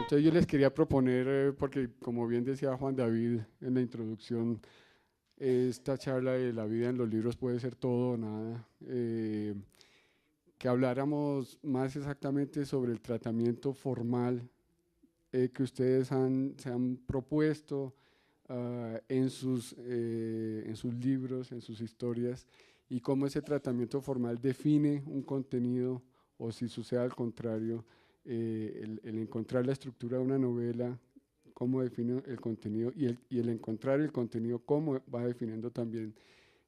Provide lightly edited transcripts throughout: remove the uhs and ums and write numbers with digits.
Entonces yo les quería proponer, porque como bien decía Juan David en la introducción, esta charla de la vida en los libros puede ser todo o nada, que habláramos más exactamente sobre el tratamiento formal que ustedes se han propuesto en sus libros, en sus historias, y cómo ese tratamiento formal define un contenido, o si sucede al contrario, el encontrar la estructura de una novela, cómo define el contenido, y el encontrar el contenido, cómo va definiendo también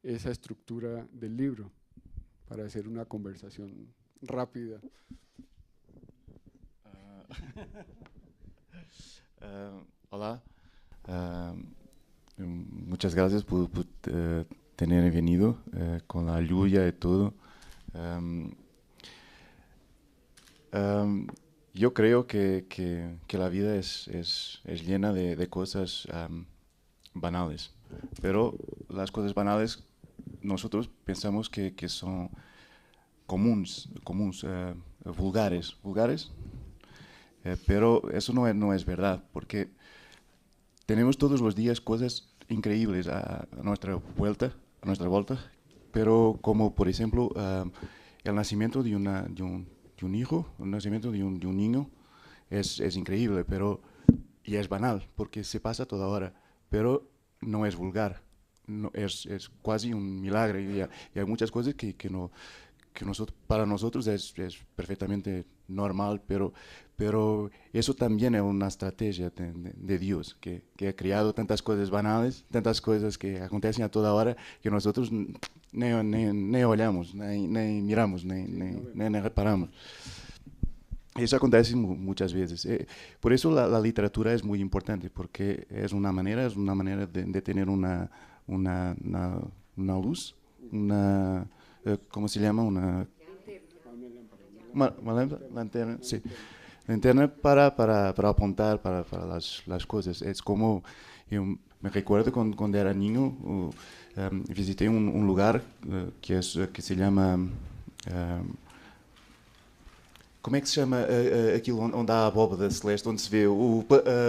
esa estructura del libro, para hacer una conversación rápida. Hola, ah, muchas gracias por tener venido con la lluvia y todo. Am, am, yo creo que la vida es llena de cosas banales, pero las cosas banales nosotros pensamos que son comuns, vulgares, pero eso no es verdad, porque tenemos todos los días cosas increíbles a nuestra vuelta, pero como por ejemplo el nacimiento de un hijo, el nacimiento de un niño es increíble, pero y es banal porque se pasa toda hora, pero no es vulgar, no, es casi un milagro y hay muchas cosas que para nosotros es perfectamente normal, pero eso también es una estrategia de Dios, que ha creado tantas cosas banales, tantas cosas que acontecen a toda hora, que nosotros ni olhamos, ni miramos, ni reparamos. Eso acontece muchas veces. Por eso la literatura es muy importante, porque es una manera de tener una luz, ¿cómo se llama? Lanterna, sí. Linterna para apuntar para las cosas. Es como, yo me recuerdo cuando era niño, visité un lugar que se llama... como é que se chama aquilo onde há a abóbada celeste, onde se vê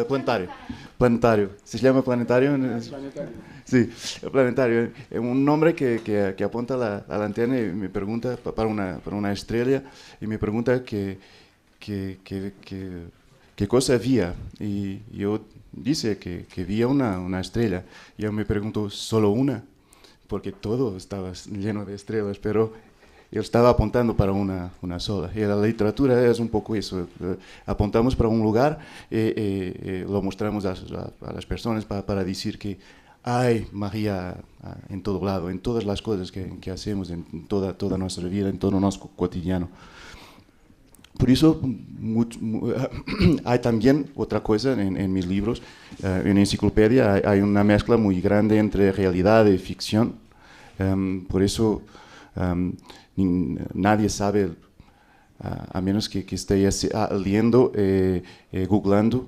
planetário? Planetário. Se chama planetário? Planetario. Sí, el planetario. Es un nombre que apunta a la antena y me pregunta para una estrella y me pregunta qué cosa había. Y yo dice que había una estrella. Y yo me pregunto, ¿solo una? Porque todo estaba lleno de estrellas, pero yo estaba apuntando para una sola. Y la literatura es un poco eso. Apuntamos para un lugar y lo mostramos a las personas para decir que hay magia en todo lado, en todas las cosas que hacemos, en toda nuestra vida, en todo nuestro cotidiano. Por eso hay también otra cosa en mis libros. En enciclopedia hay una mezcla muy grande entre realidad y ficción. Por eso nadie sabe, a menos que esté leyendo, googlando,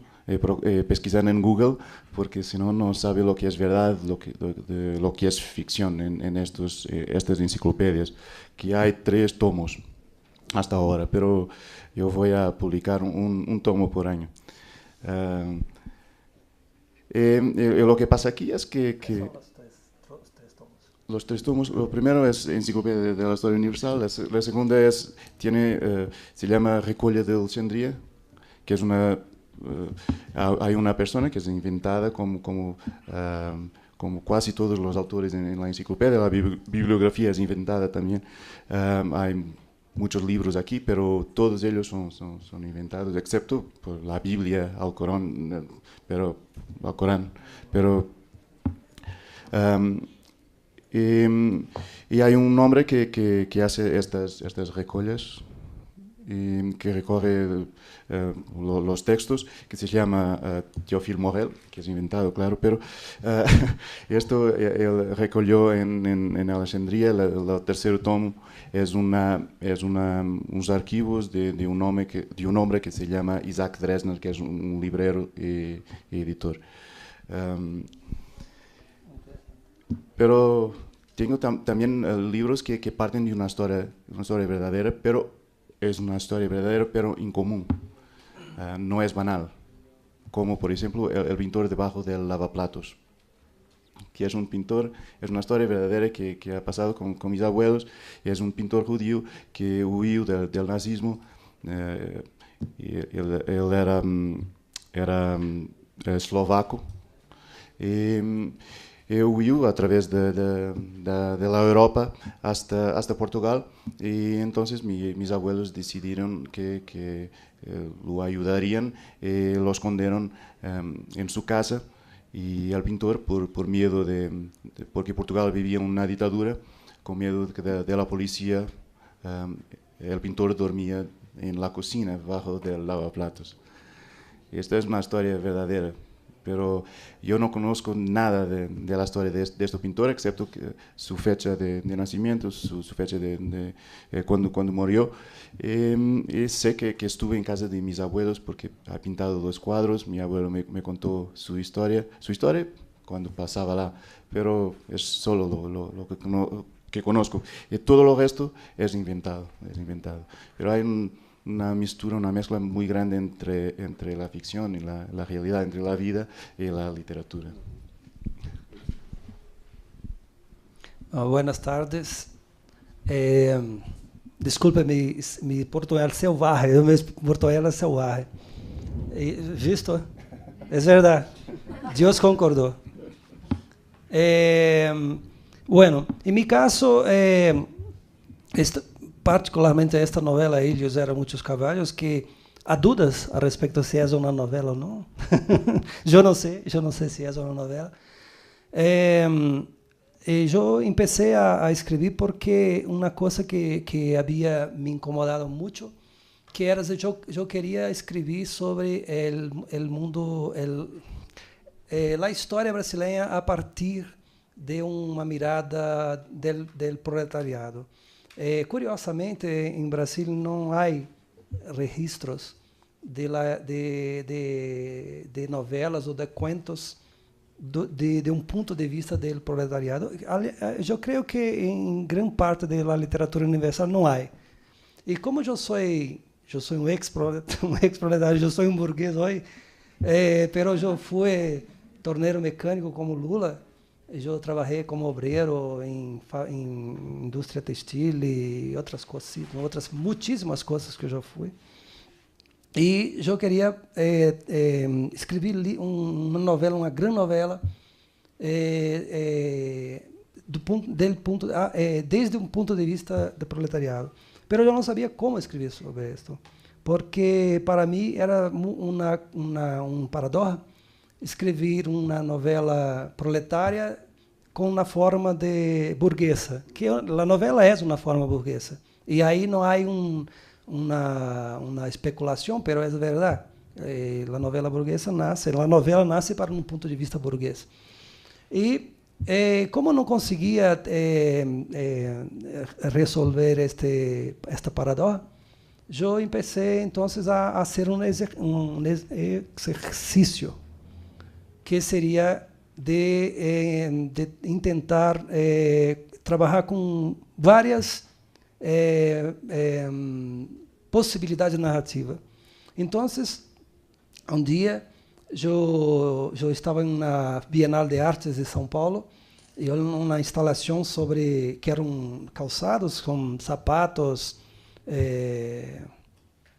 pesquisando en Google, porque si no, no sabe lo que es verdad, lo que es ficción en estas enciclopedias, que hay 3 tomos hasta ahora, pero yo voy a publicar un tomo por año. Lo que pasa aquí es que los 3 tomos, lo primero es Enciclopedia de la Historia Universal, la segunda se llama Recolha de Alexandria, que es hay una persona que es inventada como casi todos los autores en la enciclopedia, la bibliografía es inventada también. Hay muchos libros aquí, pero todos ellos son inventados, excepto por la Biblia, Alcorán, pero y hay un hombre que hace estas recollas, que recorre los textos, que se llama Théophile Morel, que es inventado, claro, pero esto él recogió en Alejandría. El tercer tomo es unos archivos de un hombre que se llama Isaac Dresner, que es un librero y editor. Pero tengo también libros que parten de una historia verdadera, pero es una historia verdadera, pero incomún. No es banal. como por ejemplo el pintor debajo del lavaplatos, que es un pintor, es una historia verdadera que ha pasado con mis abuelos. Es un pintor judío que huyó del nazismo. Y él era eslovaco. Huyó a través de la Europa hasta Portugal, y entonces mis abuelos decidieron que lo ayudarían, lo escondieron en su casa, y al pintor, por miedo porque Portugal vivía una dictadura, con miedo de la policía, el pintor dormía en la cocina bajo del lavaplatos. Esta es una historia verdadera, pero yo no conozco nada de la historia de este pintor, excepto su fecha de nacimiento, su fecha de cuando murió. Y sé que estuve en casa de mis abuelos porque ha pintado 2 cuadros. Mi abuelo me contó su historia cuando pasaba lá, pero es solo lo que conozco. Y todo lo resto es inventado. Pero hay una mezcla muy grande entre la ficción y la realidad, entre la vida y la literatura. Buenas tardes. Desculpe mi portugués selvagem, meu português é selvagem. Visto? É verdade. Deus concordou. Bueno, em meu caso, particularmente esta novela, Ellos eram muitos caballos, que há dúvidas a respeito se é uma novela ou não. Eu não sei se é uma novela. Eu comecei a escrever porque uma coisa que havia me incomodado muito, que era eu queria escrever sobre o mundo, a história brasileira a partir de uma mirada del proletariado. Curiosamente, em Brasil não há registros de novelas ou de contos de um ponto de vista do proletariado. Eu creio que em grande parte da literatura universal não há. E como eu sou um ex-proletário, eu sou um burguês hoje, pero eu fui torneiro mecânico como Lula. Eu trabalhei como obreiro em indústria textil e outras coisas, muitíssimas coisas que eu já fui. E eu queria escrever uma novela, uma grande novela, desde um ponto de vista do proletariado. Mas eu não sabia como escrever sobre isso, porque para mim era um paradoxo escrever uma novela proletária com uma forma de burguesa, que a novela é uma forma burguesa. E aí não há uma especulação, mas é verdade. A novela burguesa nasce para um ponto de vista burguês. E como não conseguia resolver esta paradoxa, eu comecei então a fazer um exercício que seria de tentar trabalhar com várias possibilidades narrativas. Então, um dia, eu estava na Bienal de Artes de São Paulo, e uma instalação que eram calçados com sapatos,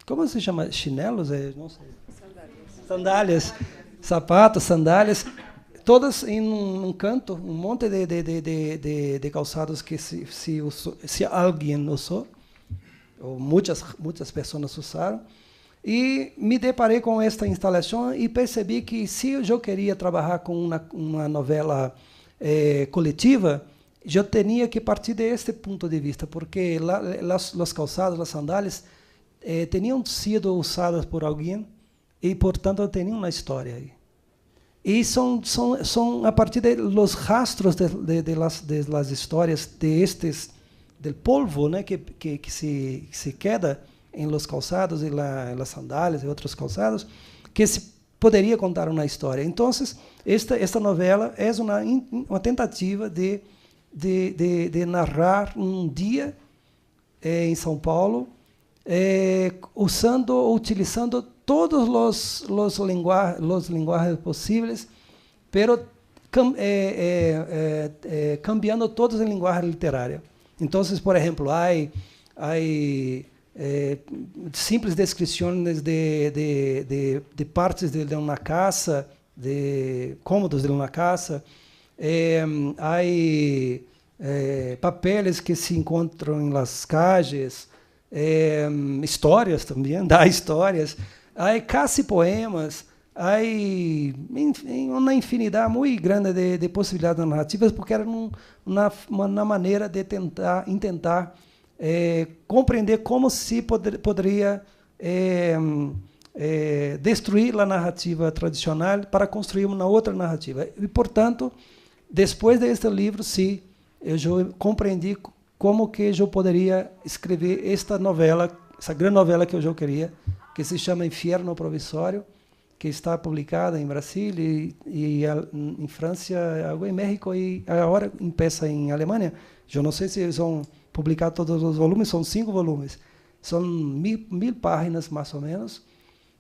como se chama? Chinelos? Não sei. Sandálias. Sapatos, sandálias, todas em um canto, um monte de calçados que se alguém usou, ou muitas pessoas usaram, e me deparei com esta instalação e percebi que se eu queria trabalhar com uma novela coletiva, eu tinha que partir deste ponto de vista, porque os calçados, as sandálias, tinham sido usadas por alguém e, portanto, tinham uma história aí. E são a partir de los rastros de las histórias del polvo, né, que se queda em los calçados e las sandálias e outros calçados, que se poderia contar uma história. Então, esta novela é uma tentativa de narrar um dia em São Paulo, utilizando todos los lenguajes posibles, pero cambiando todos el lenguaje literario. Entonces, por ejemplo, hay simples descripciones de partes de una casa, de cômodos de una casa. Hay papeles que se encontram en las calles, histórias também, há histórias, há casi poemas, há uma infinidade muito grande de possibilidades narrativas, porque era uma maneira de intentar compreender como se poderia destruir a narrativa tradicional para construir uma outra narrativa. E, portanto, depois deste livro, sim, eu já compreendi como que eu poderia escrever esta novela, essa grande novela que eu já queria, que se chama Inferno Provisório, que está publicada em Brasília e em França, em México e agora começa em Alemanha. Eu não sei se eles vão publicar todos os volumes, são 5 volumes. São 1000 páginas, mais ou menos,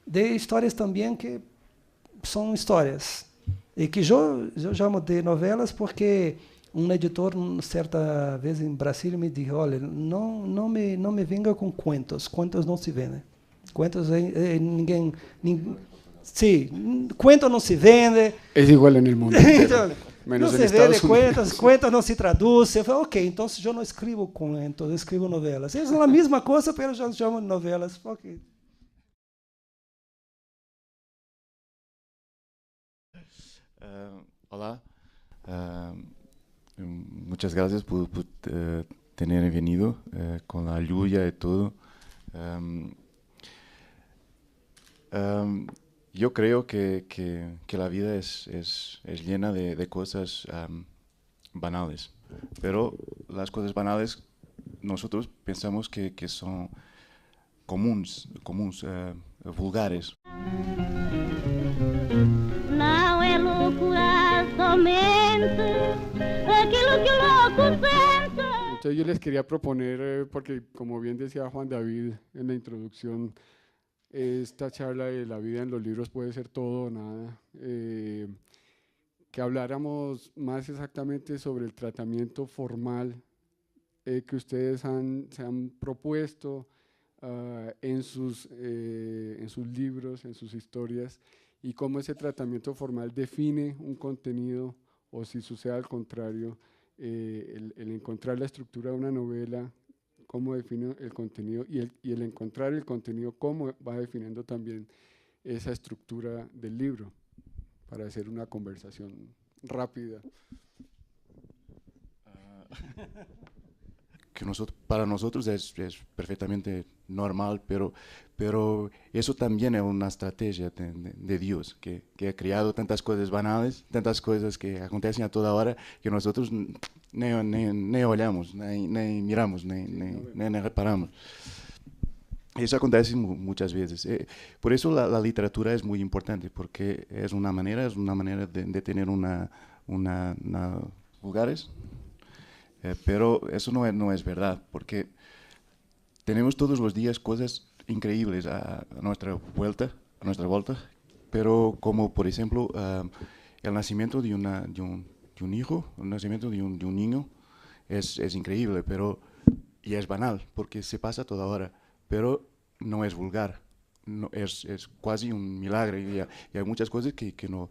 de histórias também que são histórias. E que eu chamo de novelas porque um editor, certa vez em Brasília, me disse: olha, não me venga com contos não se vendem. Cuentos ninguém sim, cuento não se vende. É igual no mundo inteiro, menos não se vende cuentos não se traduz. Eu falei, ok, então eu não escrevo cuentos, eu escrevo novelas. É a mesma coisa, mas eu chamo de novelas. Ok. Hola, muchas gracias por tener venido con la lluvia y todo. Yo creo que la vida es llena de cosas banales, pero las cosas banales nosotros pensamos que son comuns, vulgares. Não é loucura somente aquilo que o louco sente. Entonces yo les quería proponer, porque como bien decía Juan David en la introducción, esta charla de la vida en los libros puede ser todo o nada, que habláramos más exactamente sobre el tratamiento formal que ustedes se han propuesto en sus libros, en sus historias, y cómo ese tratamiento formal define un contenido, o si sucede al contrario, el encontrar la estructura de una novela, cómo define el contenido, y el encontrar el contenido, cómo va definiendo también esa estructura del libro, para hacer una conversación rápida. Que para nosotros es perfectamente normal, pero eso también es una estrategia de Dios, que ha creado tantas cosas banales, tantas cosas que acontecen a toda hora, que nosotros ni olhamos, ni miramos, ni reparamos. Eso acontece muchas veces. Por eso la literatura es muy importante, porque es una manera de tener una lugares. Pero eso no es verdad, porque tenemos todos los días cosas increíbles a nuestra vuelta, pero como por ejemplo el nacimiento de un hijo, el nacimiento de un niño es increíble, y es banal, porque se pasa toda hora, pero no es vulgar, no, es casi un milagro, y hay muchas cosas que no